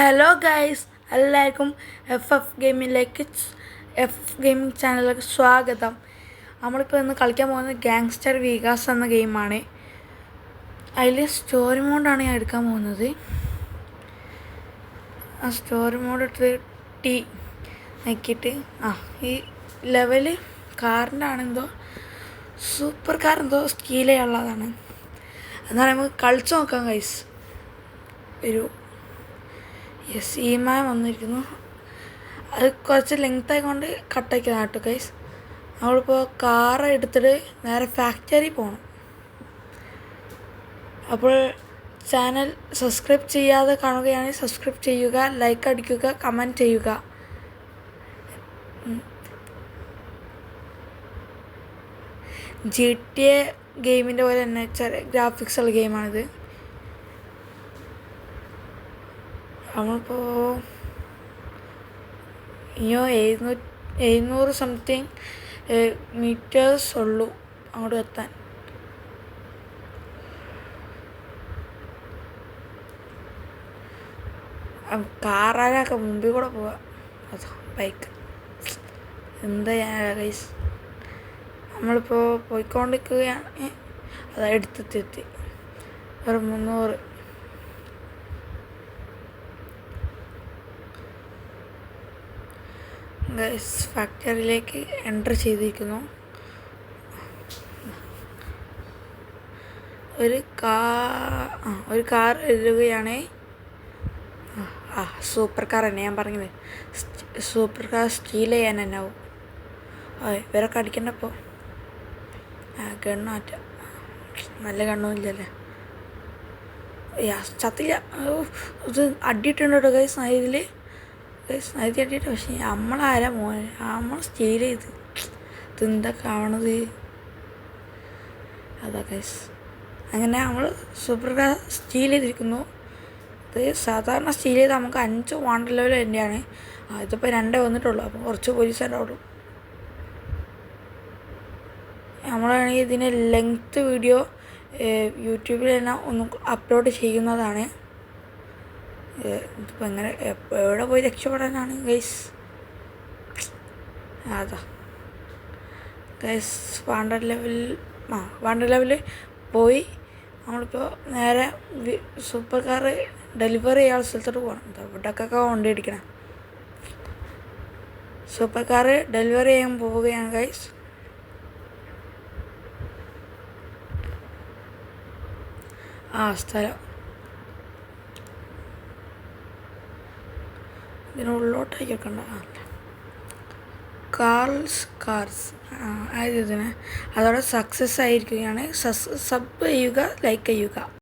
Hello guys, എല്ലാവർക്കും F gaming ചാനലിലേക്ക് സ്വാഗതം. നമ്മളിപ്പോൾ ഇന്ന് കളിക്കാൻ പോകുന്നത് ഗാങ്സ്റ്റർ വികാസ് എന്ന ഗെയിമാണ്. അതിൽ സ്റ്റോറി മോഡാണ് ഞാൻ എടുക്കാൻ പോകുന്നത്. ആ സ്റ്റോറി മോഡ് എടുത്ത് ടി നോക്കിയിട്ട് ഈ ലെവല് കാറിൻ്റെ ആണെന്തോ സൂപ്പർ കാർ എന്തോ സ്കീൽ ചെയ്യാനുള്ളതാണ്. എന്നാലും നമുക്ക് കളിച്ച് നോക്കാം ഗൈസ്. ഈമായ വന്നിരിക്കുന്നു. അത് കുറച്ച് ലെങ്ത് ആയിക്കൊണ്ട് കട്ടാക്കിയതാണ് കേട്ടോ ഗൈസ്. നമ്മളിപ്പോൾ കാറ് എടുത്തിട്ട് നേരെ ഫാക്ടറി പോകണം. അപ്പോൾ ചാനൽ സബ്സ്ക്രൈബ് ചെയ്യാതെ കാണുകയാണെങ്കിൽ സബ്സ്ക്രൈബ് ചെയ്യുക, ലൈക്ക് അടിക്കുക, കമൻറ്റ് ചെയ്യുക. GTA ഗെയിമിൻ്റെ പോലെ തന്നെ ചെറിയ ഗ്രാഫിക്സ് ഉള്ള ഗെയിമാണിത്. നമ്മളിപ്പോൾ ഇനിയോ 700 സംതിങ് മീറ്റേഴ്സ് ഉള്ളൂ അങ്ങോട്ട് എത്താൻ. കാറാനൊക്കെ മുമ്പിൽ കൂടെ പോവാം. അതോ ബൈക്ക് എന്താ ഗൈസ്, നമ്മളിപ്പോൾ പോയിക്കൊണ്ടിരിക്കുകയാണ്. അതാ എടുത്തെത്തി ഒരു 300. ഗൈസ് ഫാക്ടറിയിലേക്ക് എൻ്റർ ചെയ്തിരിക്കുന്നു. ഒരു കാർ എഴുതുകയാണ്. സൂപ്പർ കാർ തന്നെ ഞാൻ പറഞ്ഞത്. സൂപ്പർ കാർ സ്റ്റീൽ ചെയ്യാൻ തന്നെ ആവും. ഇവരൊക്കെ അടിക്കണ്ടപ്പോൾ ഗണ്ണാറ്റ നല്ല ഗണ്ണൊന്നുമില്ലല്ലേ. ചത്തില്ല. ഇത് അടിയിട്ടുണ്ട് കേട്ടോ ഗൈസ്. ഇതിൽ സ്നൈതി അടിയിട്ട്. പക്ഷേ നമ്മളാരാ മോനെ, നമ്മൾ സ്റ്റീൽ ചെയ്ത് ഇതെന്തൊക്കെ ആവണത്. അതാ ഗൈസ്, അങ്ങനെ നമ്മൾ സൂപ്പർ കാർ സ്റ്റീൽ ചെയ്തിരിക്കുന്നു. ഇത് സാധാരണ സ്റ്റീൽ ചെയ്ത് നമുക്ക് 5 വാണ്ടർ ലെവൽ തന്നെയാണ്. ഇതിപ്പോൾ 2 വന്നിട്ടുള്ളൂ. അപ്പോൾ കുറച്ച് പോലീസുകാരുള്ളൂ. നമ്മളാണെങ്കിൽ ഇതിന് ലെങ്ത്ത് വീഡിയോ യൂട്യൂബിൽ തന്നെ ഒന്ന് അപ്ലോഡ് ചെയ്യുന്നതാണ്. ഇതിപ്പോൾ എങ്ങനെ എവിടെ പോയി രക്ഷപ്പെടാനാണ് ഗൈസ്. അതാ ഗൈസ് വാണ്ടർ ലെവലിൽ പോയി നമ്മളിപ്പോൾ നേരെ സൂപ്പർ കാർ ഡെലിവറി ചെയ്യാനുള്ള സ്ഥലത്തോട്ട് പോകണം. ഇവിടേക്കൊക്കെ വണ്ടി അടിക്കണം. സൂപ്പർ കാർ ഡെലിവറി ചെയ്യാൻ പോവുകയാണ് ഗൈസ്. സ്ഥലം ഇതിനുള്ളിലോട്ടേക്ക് വെക്കണ്ട. കാർസ് ആയത് ഇതിന് അതോടെ സക്സസ് ആയിരിക്കുകയാണ്. സബ് ചെയ്യുക, ലൈക്ക് ചെയ്യുക.